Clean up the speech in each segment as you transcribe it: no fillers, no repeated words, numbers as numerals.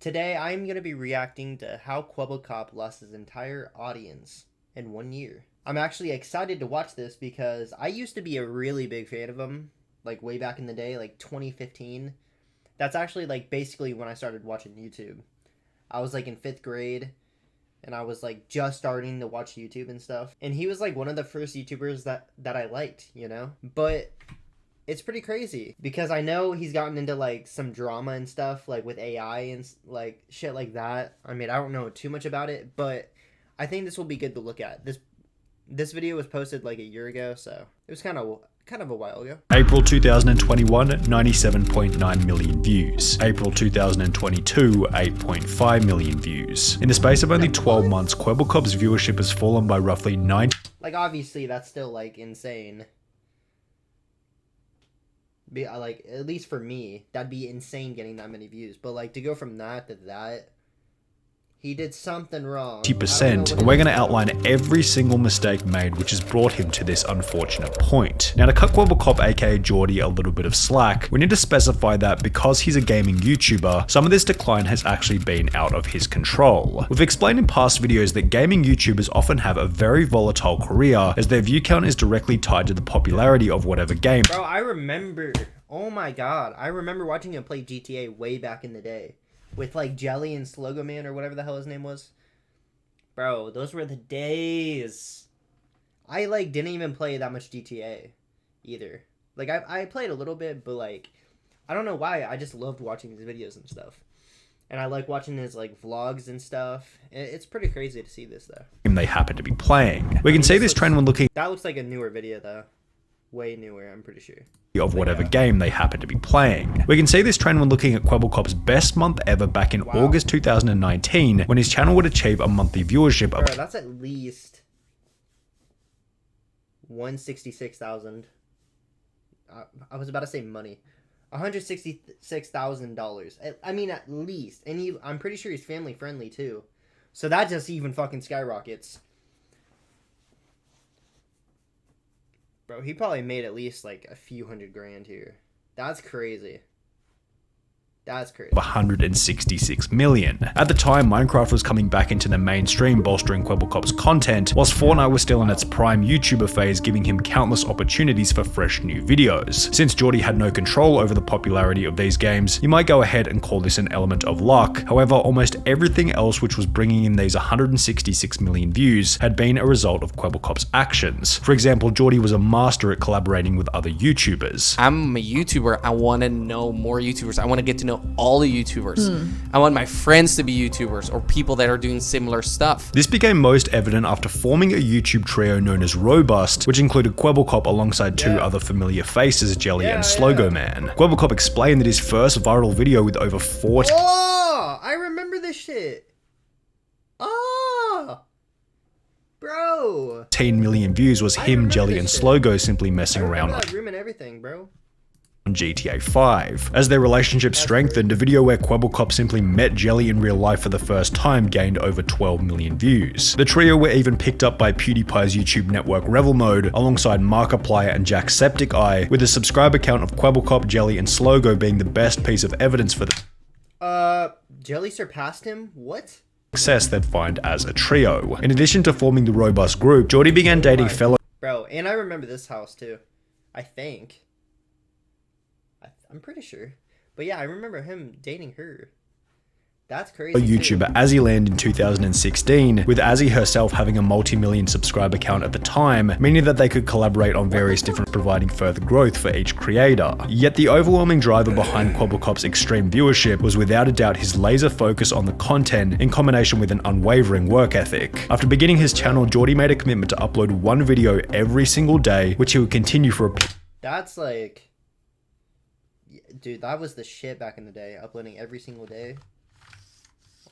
Today I'm going to be reacting to how Kwebbelkop lost his entire audience in 1 year. I'm actually excited to watch this because I used to be a really big fan of him, like way back in the day, like 2015. That's actually like basically when I started watching YouTube. I was like in 5th grade and I was like just starting to watch YouTube and stuff. And he was like one of the first YouTubers that I liked, you know? But it's pretty crazy because I know he's gotten into like some drama and stuff like with AI and like shit like that. I mean, I don't know too much about it, but I think this will be good to look at. This video was posted like a year ago, so it was kind of a while ago. April 2021, 97.9 million views. April 2022, 8.5 million views. In the space of only 12 months, Kwebbelkop's viewership has fallen by roughly 90. Like, obviously, that's still like insane. Like, at least for me, that'd be insane getting that many views. But like to go from that to that, he did something wrong. 50%, and we're going to outline every single mistake made which has brought him to this unfortunate point. Now, to cut Kwebbelkop aka Geordie a little bit of slack, we need to specify that because he's a gaming YouTuber, some of this decline has actually been out of his control. We've explained in past videos that gaming YouTubers often have a very volatile career as their view count is directly tied to the popularity of whatever game. Bro, I remember, oh my god, I remember watching him play GTA way back in the day. With like Jelly and Slogo Man or whatever the hell his name was. Bro, those were the days. I like didn't even play that much GTA either. Like I played a little bit, but like I don't know why. I just loved watching his videos and stuff. And I like watching his like vlogs and stuff. It's pretty crazy to see this though. They happen to be playing. We can see this trend when looking. That looks like a newer video though. Way newer, I'm pretty sure. Of whatever game they happen to be playing. We can see this trend when looking at Kwebbelkop's best month ever back in August 2019, when his channel would achieve a monthly viewership of... Bro, that's at least 166,000. I was about to say money. $166,000. I mean, at least. And I'm pretty sure he's family friendly too. So that just even fucking skyrockets. Bro, he probably made at least like a few $100,000 here. That's crazy. That's crazy. 166 million. At the time, Minecraft was coming back into the mainstream, bolstering Kwebbelkop's content, whilst Fortnite was still in its prime YouTuber phase, giving him countless opportunities for fresh new videos. Since Geordie had no control over the popularity of these games, you might go ahead and call this an element of luck. However, almost everything else which was bringing in these 166 million views had been a result of Kwebbelkop's actions. For example, Geordie was a master at collaborating with other YouTubers. I'm a YouTuber. I want to know more YouTubers. I want to get to know all the YouTubers. I want my friends to be YouTubers or people that are doing similar stuff. This became most evident after forming a YouTube trio known as Robust, which included Kwebbelkop alongside two other familiar faces, Jelly and Slogo Man. Kwebbelkop explained that his first viral video with over 40... Oh, I remember this shit. Oh, bro. 10 million views was him, Jelly, and Slogo simply messing around that room and everything, bro. On GTA 5. As their relationship strengthened, a video where Kwebbelkop simply met Jelly in real life for the first time gained over 12 million views. The trio were even picked up by PewDiePie's YouTube network Revel Mode, alongside Markiplier and Jacksepticeye, with the subscriber count of Kwebbelkop, Jelly, and Slogo being the best piece of evidence for the Jelly surpassed him? What? Success they'd find as a trio. In addition to forming the Robust group, Geordie began dating fellow... Bro, and I remember this house too. I think. I'm pretty sure. But yeah, I remember him dating her. That's crazy. YouTuber Azzy Land in 2016, with Azzy herself having a multi-million subscriber count at the time, meaning that they could collaborate on various different, providing further growth for each creator. Yet the overwhelming driver behind Kwebbelkop's extreme viewership was without a doubt his laser focus on the content in combination with an unwavering work ethic. After beginning his channel, Geordie made a commitment to upload one video every single day, which he would continue for a... That's like... Dude, that was the shit back in the day, uploading every single day.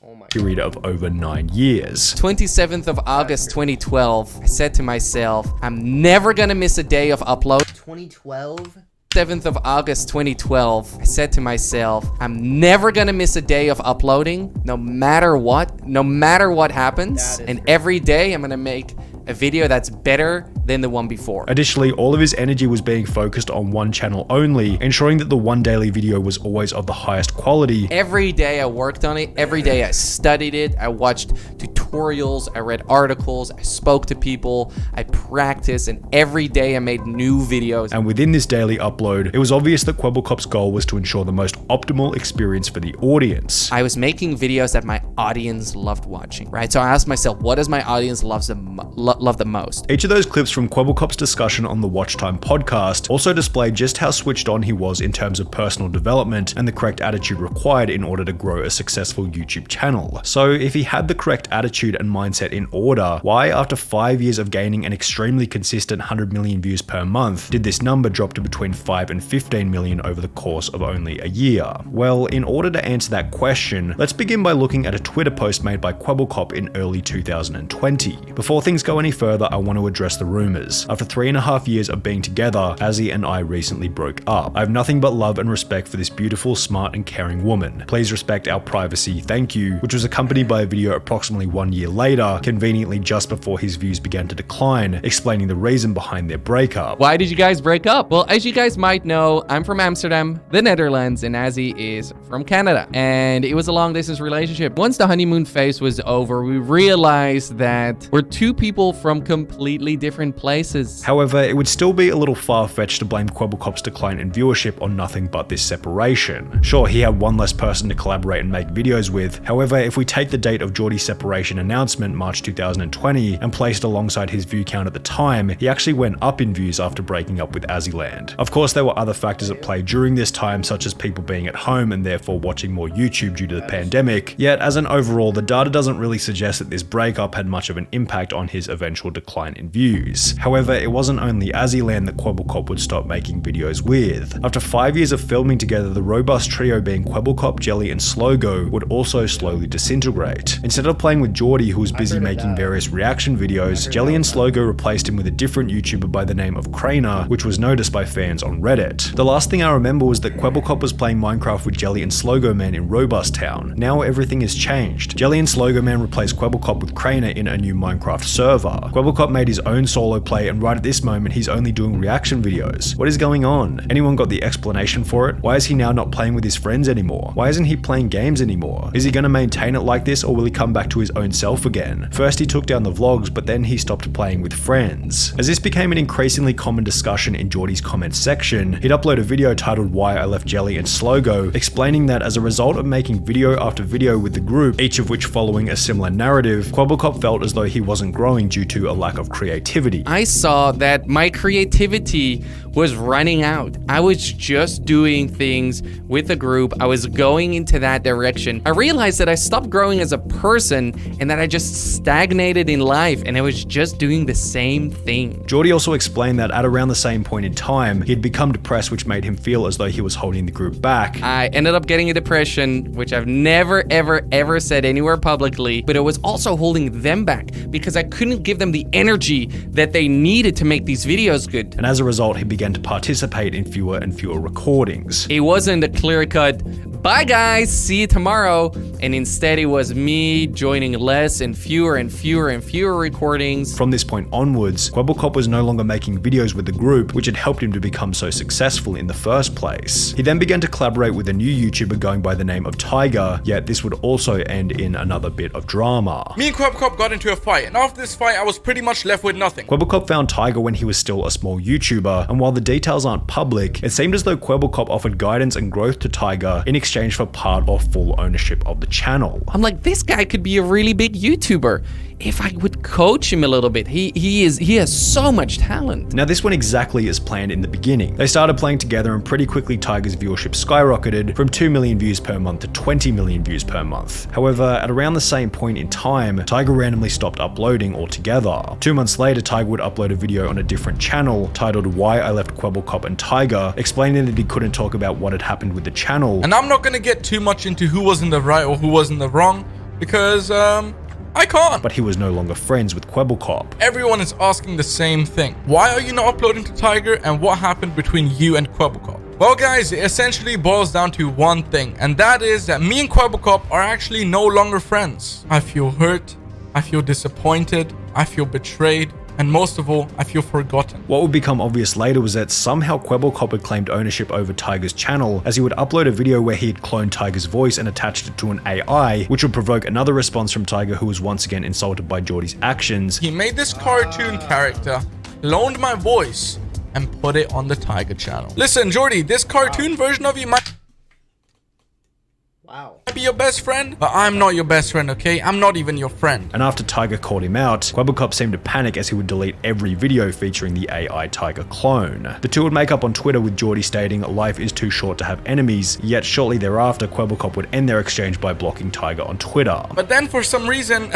Oh my period of over 9 years. 27th of August 2012, I said to myself, I'm never gonna miss a day of upload. 2012? 7th of August 2012, I said to myself, I'm never gonna miss a day of uploading, no matter what happens. And every day I'm gonna make a video that's better than the one before. Additionally, all of his energy was being focused on one channel only, ensuring that the one daily video was always of the highest quality. Every day I worked on it. Every day I studied it. I watched tutorials. I read articles. I spoke to people. I practiced, and every day I made new videos. And within this daily upload, it was obvious that Kwebbelkop's goal was to ensure the most optimal experience for the audience. I was making videos that my audience loved watching, right? So I asked myself, what does my audience love the most? Each of those clips from Kwebbelkop's discussion on the Watch Time podcast also displayed just how switched on he was in terms of personal development and the correct attitude required in order to grow a successful YouTube channel. So if he had the correct attitude and mindset in order, why after 5 years of gaining an extremely consistent 100 million views per month, did this number drop to between 5 and 15 million over the course of only a year? Well, in order to answer that question, let's begin by looking at a Twitter post made by Kwebbelkop in early 2020. Before things go any further, I want to address the rumors. After 3.5 years of being together, Azzy and I recently broke up. I have nothing but love and respect for this beautiful, smart, and caring woman. Please respect our privacy, thank you, which was accompanied by a video approximately 1 year later, conveniently just before his views began to decline, explaining the reason behind their breakup. Why did you guys break up? Well, as you guys might know, I'm from Amsterdam, the Netherlands, and Azzy is from Canada. And it was a long distance relationship. Once the honeymoon phase was over, we realized that we're two people from completely different places. However, it would still be a little far-fetched to blame Kwebbelkop's decline in viewership on nothing but this separation. Sure, he had one less person to collaborate and make videos with. However, if we take the date of Geordie's separation announcement, March 2020, and placed alongside his view count at the time, he actually went up in views after breaking up with Azzyland. Of course, there were other factors at play during this time, such as people being at home and therefore watching more YouTube due to the pandemic. Yet, as an overall, the data doesn't really suggest that this breakup had much of an impact on his eventual decline in views. However, it wasn't only Azzyland that Kwebbelkop would stop making videos with. After 5 years of filming together, the robust trio being Kwebbelkop, Jelly, and Slogo would also slowly disintegrate. Instead of playing with Geordie, who was busy making various reaction videos, Jelly and Slogo replaced him with a different YouTuber by the name of Craner, which was noticed by fans on Reddit. The last thing I remember was that Kwebbelkop was playing Minecraft with Jelly and Slogo Man in Robust Town. Now everything has changed. Jelly and Slogo Man replaced Kwebbelkop with Craner in a new Minecraft server. Kwebbelkop made his own solo play, and right at this moment he's only doing reaction videos. What is going on? Anyone got the explanation for it? Why is he now not playing with his friends anymore? Why isn't he playing games anymore? Is he going to maintain it like this, or will he come back to his own self again? First he took down the vlogs, but then he stopped playing with friends. As this became an increasingly common discussion in Geordie's comments section, he'd upload a video titled Why I Left Jelly and Slogo, explaining that as a result of making video after video with the group, each of which following a similar narrative, Kwebbelkop felt as though he wasn't growing due to a lack of creativity. I saw that my creativity was running out. I was just doing things with the group. I was going into that direction. I realized that I stopped growing as a person and that I just stagnated in life and I was just doing the same thing. Geordie also explained that at around the same point in time, he'd become depressed, which made him feel as though he was holding the group back. I ended up getting a depression, which I've never, ever said anywhere publicly, but it was also holding them back because I couldn't give them the energy that they needed to make these videos good. And as a result, he began to participate in fewer and fewer recordings. It wasn't a clear-cut, bye guys, see you tomorrow, and instead it was me joining less and fewer recordings. From this point onwards, Kwebbelkop was no longer making videos with the group, which had helped him to become so successful in the first place. He then began to collaborate with a new YouTuber going by the name of Tiger, yet this would also end in another bit of drama. Me and Kwebbelkop got into a fight, and after this fight I was pretty much left with nothing. Kwebbelkop found Tiger when he was still a small YouTuber, and while the details aren't public, it seemed as though Kwebbelkop offered guidance and growth to Tiger in exchange for part or full ownership of the channel. I'm like, this guy could be a really big YouTuber if I would coach him a little bit. He has so much talent. Now this went exactly as planned in the beginning. They started playing together and pretty quickly Tiger's viewership skyrocketed from 2 million views per month to 20 million views per month. However, at around the same point in time, Tiger randomly stopped uploading altogether. 2 months later, Tiger would upload a video on a different channel titled Why I Left Kwebbelkop and Tiger, explaining that he couldn't talk about what had happened with the channel. And I'm not gonna get too much into who was in the right or who was in the wrong, because I can't. But he was no longer friends with Kwebbelkop. Everyone is asking the same thing. Why are you not uploading to Tiger, and what happened between you and Kwebbelkop? Well guys, it essentially boils down to one thing, and that is that me and Kwebbelkop are actually no longer friends. I feel hurt, I feel disappointed, I feel betrayed, and most of all, I feel forgotten. What would become obvious later was that somehow Kwebbelkop had claimed ownership over Tiger's channel, as he would upload a video where he had cloned Tiger's voice and attached it to an AI, which would provoke another response from Tiger, who was once again insulted by Geordie's actions. He made this cartoon character, loaned my voice, and put it on the Tiger channel. Listen, Geordie, this cartoon version of you might be your best friend, but I'm not your best friend, okay? I'm not even your friend. And after Tiger called him out, Kwebbelkop seemed to panic as he would delete every video featuring the AI Tiger clone. The two would make up on Twitter, with Geordie stating life is too short to have enemies, yet shortly thereafter Kwebbelkop would end their exchange by blocking Tiger on Twitter. But then for some reason,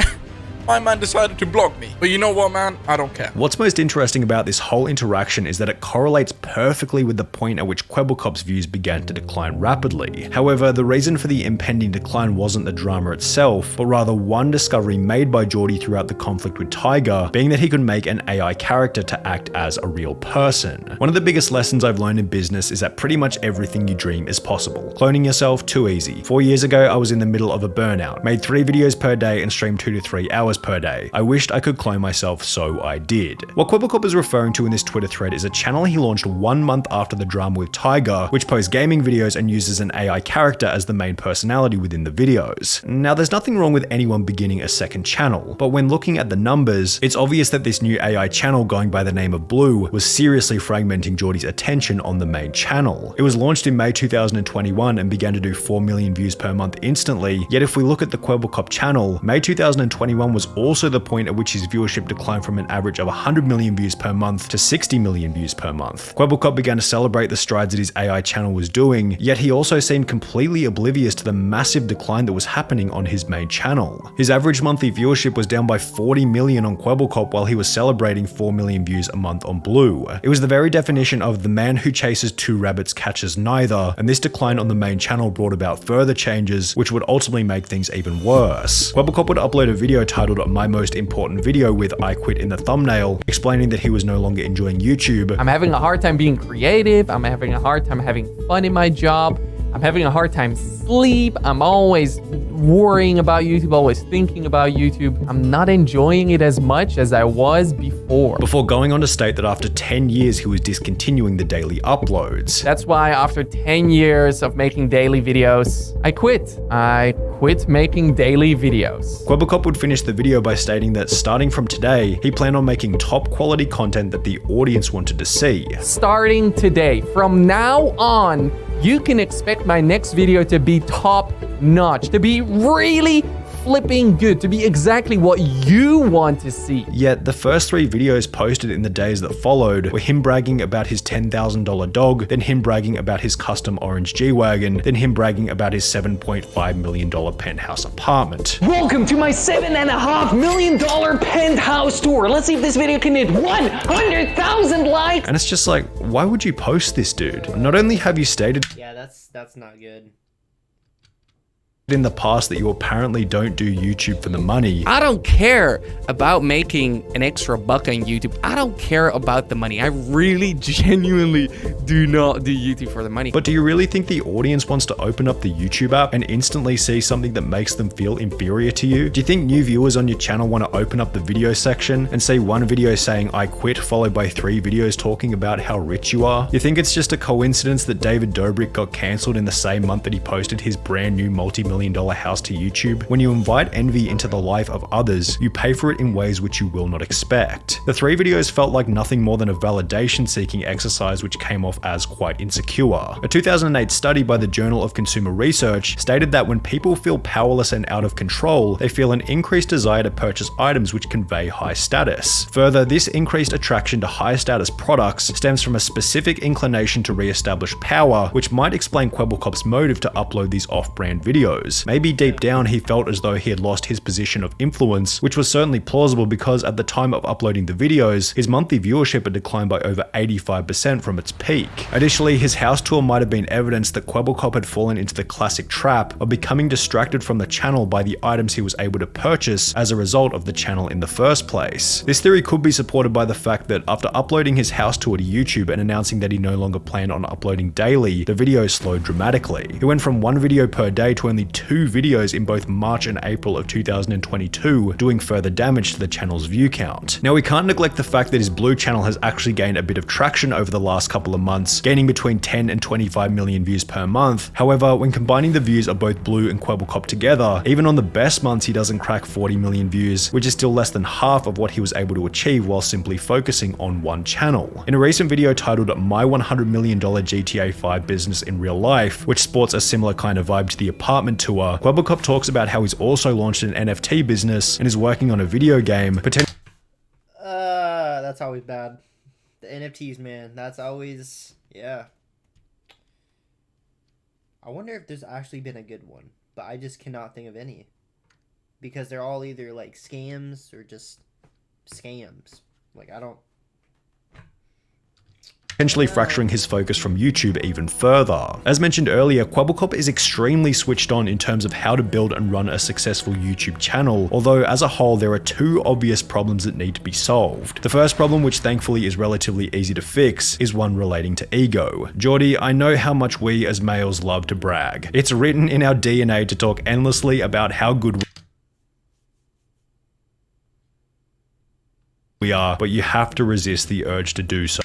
my man decided to block me. But you know what, man? I don't care. What's most interesting about this whole interaction is that it correlates perfectly with the point at which Kwebbelkop's views began to decline rapidly. However, the reason for the impending decline wasn't the drama itself, but rather one discovery made by Geordie throughout the conflict with Tiger, being that he could make an AI character to act as a real person. One of the biggest lessons I've learned in business is that pretty much everything you dream is possible. Cloning yourself, too easy. 4 years ago, I was in the middle of a burnout, made 3 videos per day and streamed 2 to 3 hours per day. I wished I could clone myself, so I did. What Kwebbelkop is referring to in this Twitter thread is a channel he launched 1 month after the drama with Tiger, which posts gaming videos and uses an AI character as the main personality within the videos. Now, there's nothing wrong with anyone beginning a second channel, but when looking at the numbers, it's obvious that this new AI channel going by the name of Blue was seriously fragmenting Geordie's attention on the main channel. It was launched in May 2021 and began to do 4 million views per month instantly, yet if we look at the Kwebbelkop channel, May 2021 was also the point at which his viewership declined from an average of 100 million views per month to 60 million views per month. Kwebbelkop began to celebrate the strides that his AI channel was doing, yet he also seemed completely oblivious to the massive decline that was happening on his main channel. His average monthly viewership was down by 40 million on Kwebbelkop while he was celebrating 4 million views a month on Blue. It was the very definition of the man who chases 2 rabbits catches neither, and this decline on the main channel brought about further changes, which would ultimately make things even worse. Kwebbelkop would upload a video titled My Most Important Video with I Quit in the thumbnail, explaining that he was no longer enjoying YouTube. I'm having a hard time being creative. I'm having a hard time having fun in my job. I'm having a hard time sleep. I'm always worrying about YouTube, always thinking about YouTube. I'm not enjoying it as much as I was before. Before going on to state that after 10 years he was discontinuing the daily uploads. That's why after 10 years of making daily videos, I quit. I quit making daily videos. Kwebbelkop would finish the video by stating that starting from today, he planned on making top quality content that the audience wanted to see. Starting today, from now on, you can expect my next video to be top notch, to be really flipping good, to be exactly what you want to see. Yet the first 3 videos posted in the days that followed were him bragging about his $10,000 dog, then him bragging about his custom orange G-Wagon, then him bragging about his $7.5 million penthouse apartment. Welcome to my $7.5 million penthouse tour. Let's see if this video can hit 100,000 likes. And it's just like, why would you post this, dude? Not only have you stated That's not good. in the past that you apparently don't do YouTube for the money. I don't care about making an extra buck on YouTube. I don't care about the money. I really genuinely do not do YouTube for the money. But do you really think the audience wants to open up the YouTube app and instantly see something that makes them feel inferior to you? Do you think new viewers on your channel want to open up the video section and see one video saying I quit followed by 3 videos talking about how rich you are? You think it's just a coincidence that David Dobrik got cancelled in the same month that he posted his brand new multi-million $1 house to YouTube? When you invite envy into the life of others, you pay for it in ways which you will not expect. The 3 videos felt like nothing more than a validation-seeking exercise which came off as quite insecure. A 2008 study by the Journal of Consumer Research stated that when people feel powerless and out of control, they feel an increased desire to purchase items which convey high status. Further, this increased attraction to high status products stems from a specific inclination to re-establish power, which might explain Kwebbelkop's motive to upload these off-brand videos. Maybe deep down he felt as though he had lost his position of influence, which was certainly plausible because at the time of uploading the videos, his monthly viewership had declined by over 85% from its peak. Additionally, his house tour might have been evidence that Kwebbelkop had fallen into the classic trap of becoming distracted from the channel by the items he was able to purchase as a result of the channel in the first place. This theory could be supported by the fact that after uploading his house tour to YouTube and announcing that he no longer planned on uploading daily, the videos slowed dramatically. He went from 1 video per day to only 2 videos in both March and April of 2022, doing further damage to the channel's view count. Now, we can't neglect the fact that his blue channel has actually gained a bit of traction over the last couple of months, gaining between 10 and 25 million views per month. However, when combining the views of both Blue and Kwebbelkop together, even on the best months he doesn't crack 40 million views, which is still less than half of what he was able to achieve while simply focusing on one channel. In a recent video titled My $100 Million GTA 5 Business in Real Life, which sports a similar kind of vibe to the apartment tour, Kwebbelkop talks about how he's also launched an NFT business and is working on a video game, that's always bad. The NFTs, man, that's always, yeah. I wonder if there's actually been a good one, but I just cannot think of any. Because they're all either like scams or just scams. Like, I don't... potentially fracturing his focus from YouTube even further. As mentioned earlier, Kwebbelkop is extremely switched on in terms of how to build and run a successful YouTube channel, although as a whole there are 2 obvious problems that need to be solved. The first problem, which thankfully is relatively easy to fix, is one relating to ego. Geordie, I know how much we as males love to brag. It's written in our DNA to talk endlessly about how good we are, but you have to resist the urge to do so.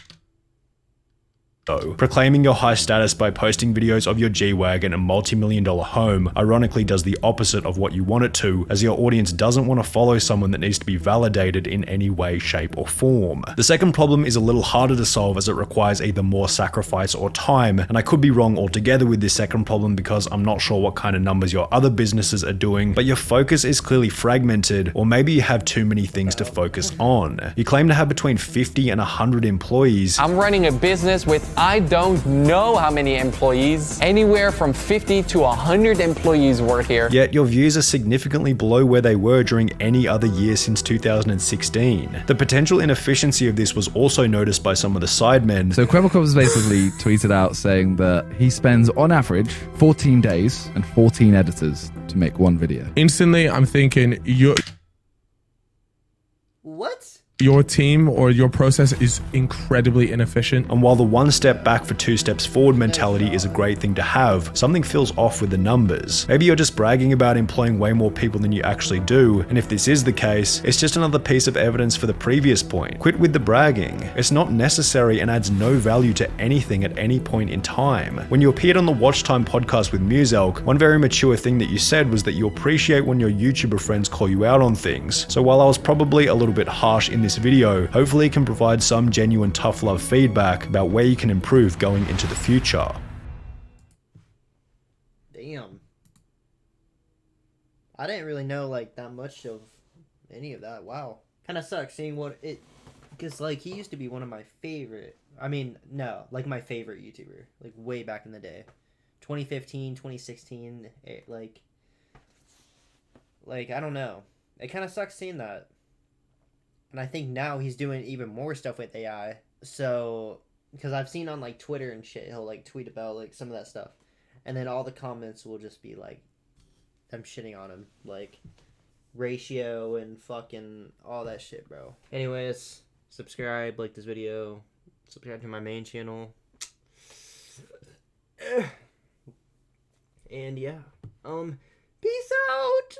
Proclaiming your high status by posting videos of your G-Wagon and multi-million-dollar home ironically does the opposite of what you want it to, as your audience doesn't want to follow someone that needs to be validated in any way, shape, or form. The second problem is a little harder to solve as it requires either more sacrifice or time, and I could be wrong altogether with this second problem because I'm not sure what kind of numbers your other businesses are doing, but your focus is clearly fragmented, or maybe you have too many things to focus on. You claim to have between 50 and 100 employees. I'm running a business with I don't know how many employees. Anywhere from 50 to 100 employees work here. Yet your views are significantly below where they were during any other year since 2016. The potential inefficiency of this was also noticed by some of the sidemen. So Kwebbelkop has basically tweeted out saying that he spends on average 14 days and 14 editors to make one video. Instantly, I'm thinking What? your team or your process is incredibly inefficient. And while the 1 step back for 2 steps forward mentality is a great thing to have, something feels off with the numbers. Maybe you're just bragging about employing way more people than you actually do, and if this is the case, it's just another piece of evidence for the previous point. Quit with the bragging. It's not necessary and adds no value to anything at any point in time. When you appeared on the Watch Time podcast with Muselk, one very mature thing that you said was that you appreciate when your YouTuber friends call you out on things. So while I was probably a little bit harsh in this video, hopefully it can provide some genuine tough love feedback about where you can improve going into the future. Damn. I didn't really know like that much of any of that. Wow. Kind of sucks seeing what it, because like he used to be one of my favorite, I mean, no, like my favorite YouTuber, like way back in the day. 2015, 2016, like I don't know. It kind of sucks seeing that. And I think now he's doing even more stuff with AI. So, because I've seen on like Twitter and shit, he'll like tweet about like some of that stuff. And then all the comments will just be like, them shitting on him. Like, ratio and fucking all that shit, bro. Anyways, subscribe, like this video, subscribe to my main channel. And yeah, peace out.